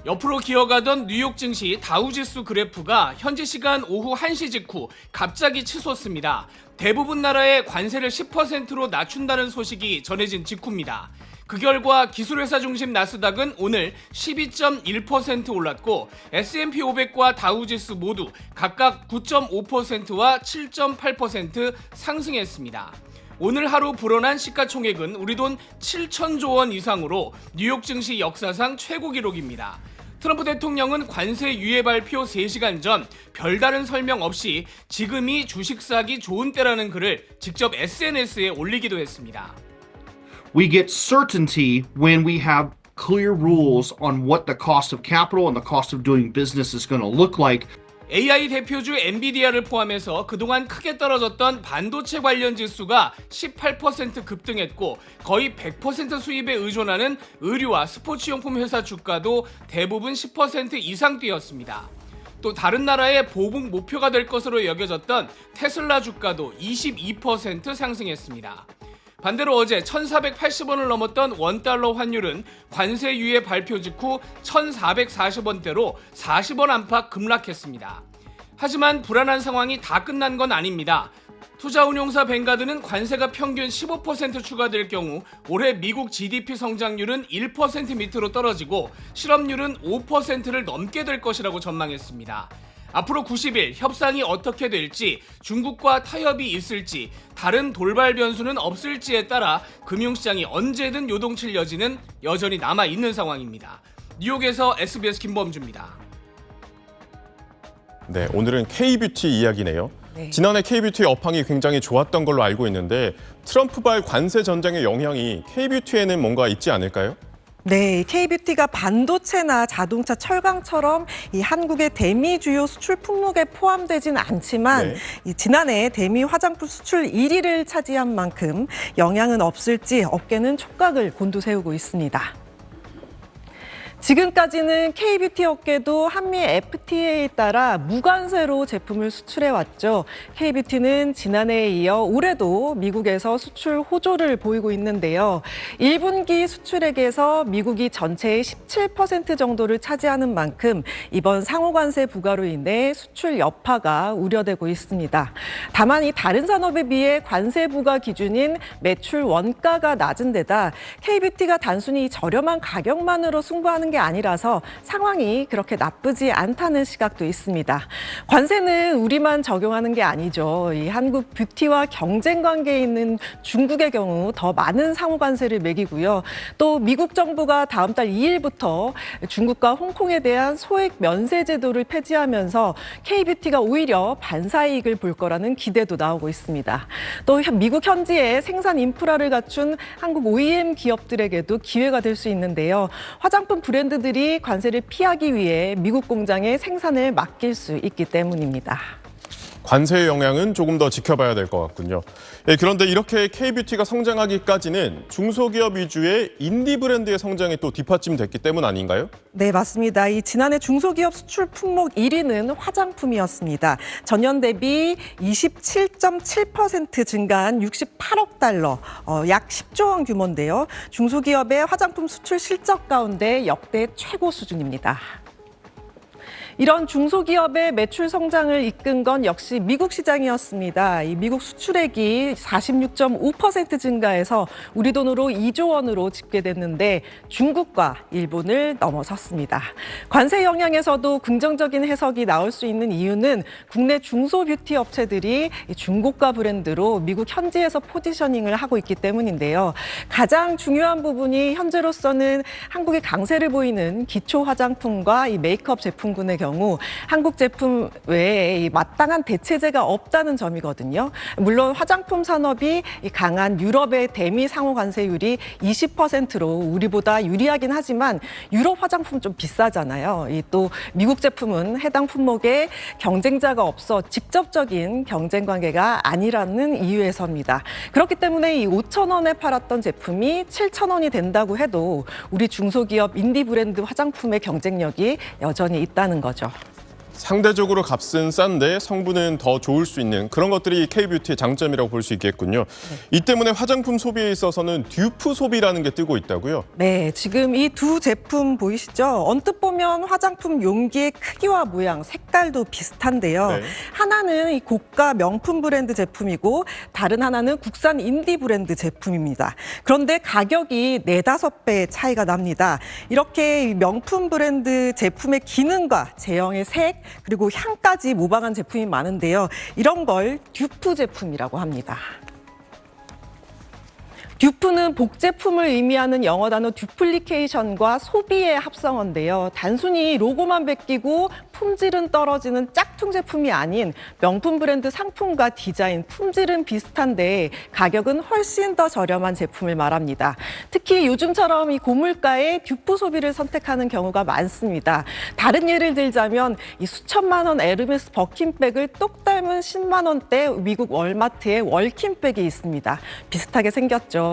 옆으로 기어가던 뉴욕 증시 다우지수 그래프가 현지 시간 오후 1시 직후 갑자기 치솟습니다. 대부분 나라의 관세를 10%로 낮춘다는 소식이 전해진 직후입니다. 그 결과 기술회사 중심 나스닥은 오늘 12.1% 올랐고 S&P 500과 다우지수 모두 각각 9.5%와 7.8% 상승했습니다. 오늘 하루 불어난 시가총액은 우리 돈 7천조 원 이상으로 뉴욕 증시 역사상 최고 기록입니다. 트럼프 대통령은 관세 유예 발표 3시간 전 별다른 설명 없이 지금이 주식 사기 좋은 때라는 글을 직접 SNS에 올리기도 했습니다. We get certainty when we have clear rules on what the cost of capital and the cost of doing business is going to look like. AI 대표주 엔비디아를 포함해서 그동안 크게 떨어졌던 반도체 관련 지수가 18% 급등했고 거의 100% 수입에 의존하는 의류와 스포츠용품 회사 주가도 대부분 10% 이상 뛰었습니다. 또 다른 나라의 보복 목표가 될 것으로 여겨졌던 테슬라 주가도 22% 상승했습니다. 반대로 어제 1,480원을 넘었던 원달러 환율은 관세 유예 발표 직후 1,440원대로 40원 안팎 급락했습니다. 하지만 불안한 상황이 다 끝난 건 아닙니다. 투자운용사 뱅가드는 관세가 평균 15% 추가될 경우 올해 미국 GDP 성장률은 1% 밑으로 떨어지고 실업률은 5%를 넘게 될 것이라고 전망했습니다. 앞으로 90일 협상이 어떻게 될지, 중국과 타협이 있을지, 다른 돌발 변수는 없을지에 따라 금융시장이 언제든 요동칠 여지는 여전히 남아있는 상황입니다. 뉴욕에서 SBS 김범주입니다. 네, 오늘은 K뷰티 이야기네요. 네. 지난해 K뷰티의 업황이 굉장히 좋았던 걸로 알고 있는데 트럼프발 관세 전쟁의 영향이 K뷰티에는 뭔가 있지 않을까요? 네, K뷰티가 반도체나 자동차, 철강처럼 이 한국의 대미 주요 수출 품목에 포함되지는 않지만 이 지난해 대미 화장품 수출 1위를 차지한 만큼 영향은 없을지 업계는 촉각을 곤두세우고 있습니다. 지금까지는 K뷰티 업계도 한미 FTA에 따라 무관세로 제품을 수출해왔죠. K뷰티는 지난해에 이어 올해도 미국에서 수출 호조를 보이고 있는데요. 1분기 수출액에서 미국이 전체의 17% 정도를 차지하는 만큼 이번 상호관세 부과로 인해 수출 여파가 우려되고 있습니다. 다만 이 다른 산업에 비해 관세 부과 기준인 매출 원가가 낮은 데다 K뷰티가 단순히 저렴한 가격만으로 승부하는 게 아니라서 상황이 그렇게 나쁘지 않다는 시각도 있습니다. 관세는 우리만 적용하는 게 아니죠. 이 한국 뷰티와 경쟁 관계에 있는 중국의 경우 더 많은 상호관세를 매기고요. 또 미국 정부가 다음 달 2일부터 중국과 홍콩에 대한 소액 면세 제도를 폐지하면서 K뷰티가 오히려 반사이익을 볼 거라는 기대도 나오고 있습니다. 또 미국 현지에 생산 인프라를 갖춘 한국 OEM 기업들에게도 기회가 될 수 있는데요. 화장품 브랜드들이 관세를 피하기 위해 미국 공장에 생산을 맡길 수 있기 때문입니다. 관세의 영향은 조금 더 지켜봐야 될 것 같군요. 예, 그런데 이렇게 K뷰티가 성장하기까지는 중소기업 위주의 인디 브랜드의 성장이 또 뒷받침됐기 때문 아닌가요? 네, 맞습니다. 이 지난해 중소기업 수출 품목 1위는 화장품이었습니다. 전년 대비 27.7% 증가한 68억 달러, 약 10조 원 규모인데요. 중소기업의 화장품 수출 실적 가운데 역대 최고 수준입니다. 이런 중소기업의 매출 성장을 이끈 건 역시 미국 시장이었습니다. 이 미국 수출액이 46.5% 증가해서 우리 돈으로 2조 원으로 집계됐는데 중국과 일본을 넘어섰습니다. 관세 영향에서도 긍정적인 해석이 나올 수 있는 이유는 국내 중소뷰티 업체들이 중고가 브랜드로 미국 현지에서 포지셔닝을 하고 있기 때문인데요. 가장 중요한 부분이 현재로서는 한국의 강세를 보이는 기초 화장품과 이 메이크업 제품군의 경우 한국 제품 외에 마땅한 대체제가 없다는 점이거든요. 물론 화장품 산업이 강한 유럽의 대미 상호 관세율이 20%로 우리보다 유리하긴 하지만 유럽 화장품 좀 비싸잖아요. 또 미국 제품은 해당 품목에 경쟁자가 없어 직접적인 경쟁 관계가 아니라는 이유에서입니다. 그렇기 때문에 이 5,000원에 팔았던 제품이 7,000원이 된다고 해도 우리 중소기업 인디 브랜드 화장품의 경쟁력이 여전히 있다는 거죠. 상대적으로 값은 싼데 성분은 더 좋을 수 있는 그런 것들이 K-뷰티의 장점이라고 볼 수 있겠군요. 이 때문에 화장품 소비에 있어서는 듀프 소비라는 게 뜨고 있다고요? 네, 지금 이 두 제품 보이시죠? 언뜻 보면 화장품 용기의 크기와 모양, 색깔도 비슷한데요. 네. 하나는 이 고가 명품 브랜드 제품이고 다른 하나는 국산 인디 브랜드 제품입니다. 그런데 가격이 4-5배 차이가 납니다. 이렇게 명품 브랜드 제품의 기능과 제형의 색, 그리고 향까지 모방한 제품이 많은데요. 이런 걸 듀프 제품이라고 합니다. 듀프는 복제품을 의미하는 영어 단어 듀플리케이션과 소비의 합성어인데요. 단순히 로고만 베끼고 품질은 떨어지는 짝퉁 제품이 아닌 명품 브랜드 상품과 디자인, 품질은 비슷한데 가격은 훨씬 더 저렴한 제품을 말합니다. 특히 요즘처럼 이 고물가의 듀프 소비를 선택하는 경우가 많습니다. 다른 예를 들자면 이 수천만 원 에르메스 버킨백을 똑 닮은 10만 원대 미국 월마트에 월킨백이 있습니다. 비슷하게 생겼죠.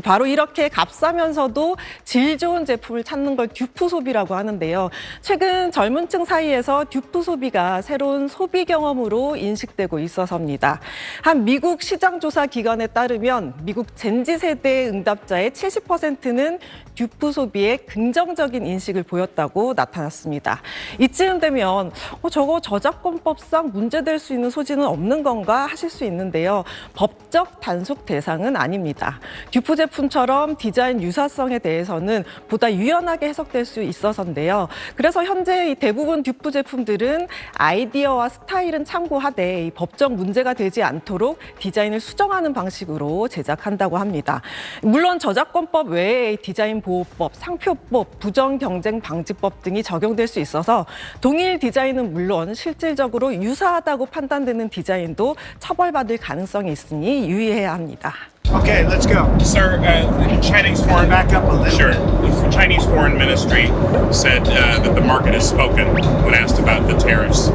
바로 이렇게 값싸면서도 질 좋은 제품을 찾는 걸 듀프 소비라고 하는데요. 최근 젊은 층 사이에서 듀프 소비가 새로운 소비 경험으로 인식되고 있어서입니다. 한 미국 시장조사 기관에 따르면 미국 젠지 세대의 응답자의 70%는 듀프 소비에 긍정적인 인식을 보였다고 나타났습니다. 이쯤 되면 저거 저작권법상 문제될 수 있는 소지는 없는 건가 하실 수 있는데요. 법적 단속 대상은 아닙니다. 듀프 제품처럼 디자인 유사성에 대해서는 보다 유연하게 해석될 수 있어서인데요. 그래서 현재 대부분 듀프 제품들은 아이디어와 스타일은 참고하되 법적 문제가 되지 않도록 디자인을 수정하는 방식으로 제작한다고 합니다. 물론 저작권법 외에 디자인 보호법, 상표법, 부정경쟁방지법 등이 적용될 수 있어서 동일 디자인은 물론 실질적으로 유사하다고 판단되는 디자인도 처벌받을 가능성이 있으니 유의해야 합니다. Okay, let's go. Sir, the Chinese foreign Back up a little Sure. bit. The Chinese Foreign Ministry said that the market has spoken when asked about the tariffs.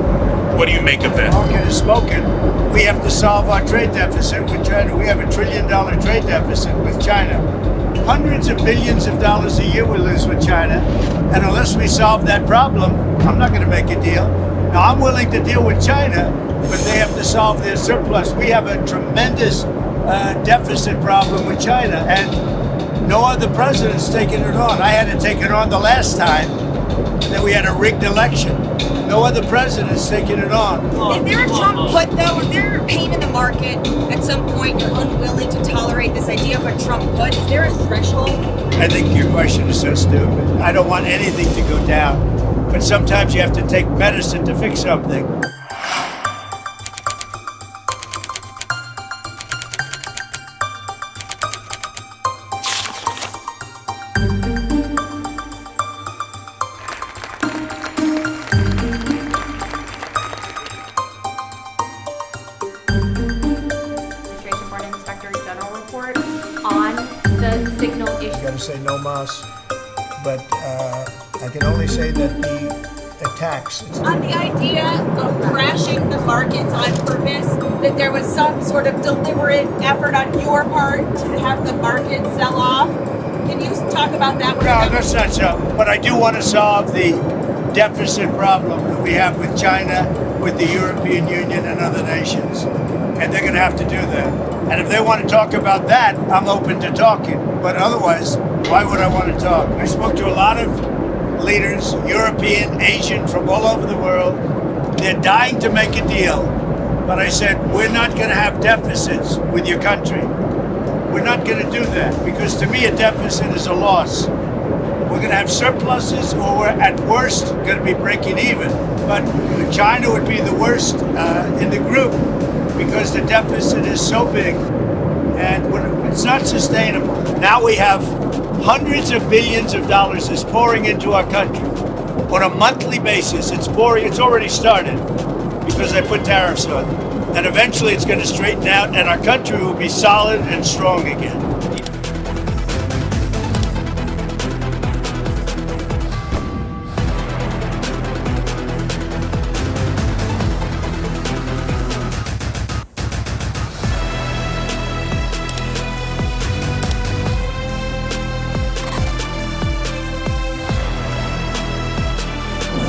What do you make of that? Market has spoken. We have to solve our trade deficit with China. We have $1 trillion trade deficit with China. Hundreds of billions of dollars a year we lose with China. And unless we solve that problem, I'm not going to make a deal. Now, I'm willing to deal with China, but they have to solve their surplus. We have a tremendous deficit problem with China, and no other president's taken it on. I had to take it on the last time, and then we had a rigged election. No other president's taken it on. Is there a Trump put, though? Is there pain in the market at some point you're unwilling to tolerate this idea of a Trump put? Is there a threshold? I think your question is so stupid. I don't want anything to go down, but sometimes you have to take medicine to fix something. Administration Board Inspector General report on the signal issue. I gotta say no mas, but I can only say that the attacks. On the idea of crashing the markets on purpose, that there was some sort of deliberate effort on your part to have the market sell off. Can you talk about that? No, that's not so. But I do want to solve the deficit problem that we have with China, with the European Union and other nations. And they're going to have to do that. And if they want to talk about that, I'm open to talking. But otherwise, why would I want to talk? I spoke to a lot of leaders, European, Asian, from all over the world. They're dying to make a deal. But I said, we're not going to have deficits with your country. We're not going to do that, because to me a deficit is a loss. We're going to have surpluses, or we're at worst going to be breaking even. But China would be the worst in the group, because the deficit is so big and it's not sustainable. Now we have hundreds of billions of dollars is pouring into our country on a monthly basis. It's pouring. It's already started because I put tariffs on. And eventually it's going to straighten out and our country will be solid and strong again.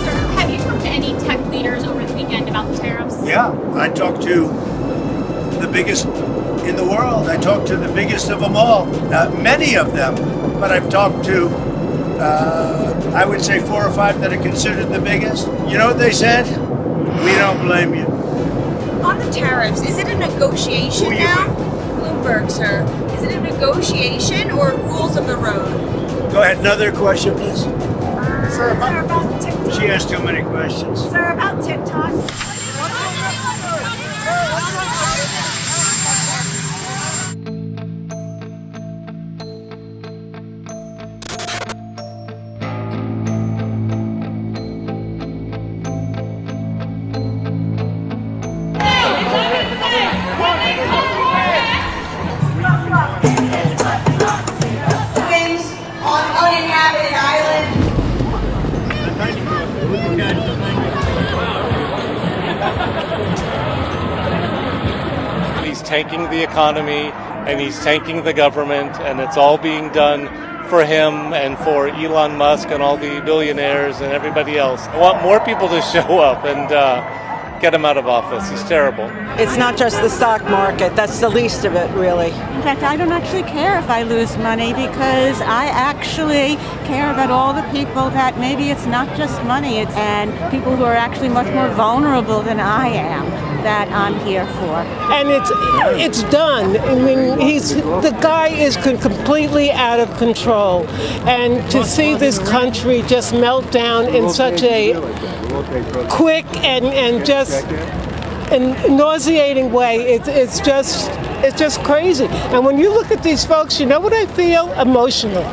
Sir, have you talked to any tech leaders over about tariffs? Yeah, I talked to the biggest in the world. I talked to the biggest of them all, many of them, but I've talked to, I would say 4 or 5 that are considered the biggest. You know what they said? We don't blame you. On the tariffs, is it a negotiation Who you now? Bloomberg, sir. Is it a negotiation or rules of the road? Go ahead, another question, please. Sir, about TikTok. She has too many questions. Sir, about TikTok. On uninhabited island. He's tanking the economy and he's tanking the government, and it's all being done for him and for Elon Musk and all the billionaires and everybody else. I want more people to show up and get him out of office. He's terrible. It's not just the stock market. That's the least of it, really. In fact, I don't actually care if I lose money because I actually care about all the people that maybe it's not just money, and people who are actually much more vulnerable than I am that I'm here for. And it's done. I mean, the guy is completely out of control. And to see this country just melt down in such a quick and just nauseating way, it's just crazy. And when you look at these folks, you know what I feel? Emotional.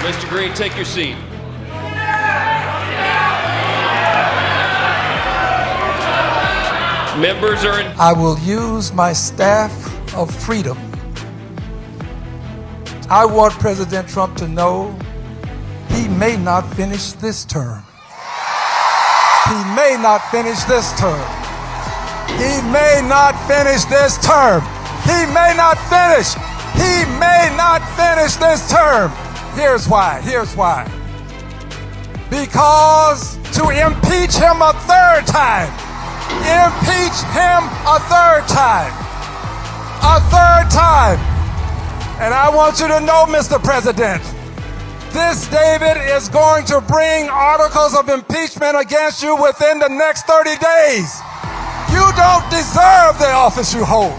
Mr. Green, take your seat. Members are in. I will use my staff of freedom. I want President Trump to know he may not finish this term. He may not finish this term. He may not finish this term. He may not finish. He may not finish this term. Here's why. Because to impeach him a third time. Impeach him a third time. A third time. And I want you to know, Mr. President, this David is going to bring articles of impeachment against you within the next 30 days. You don't deserve the office you hold.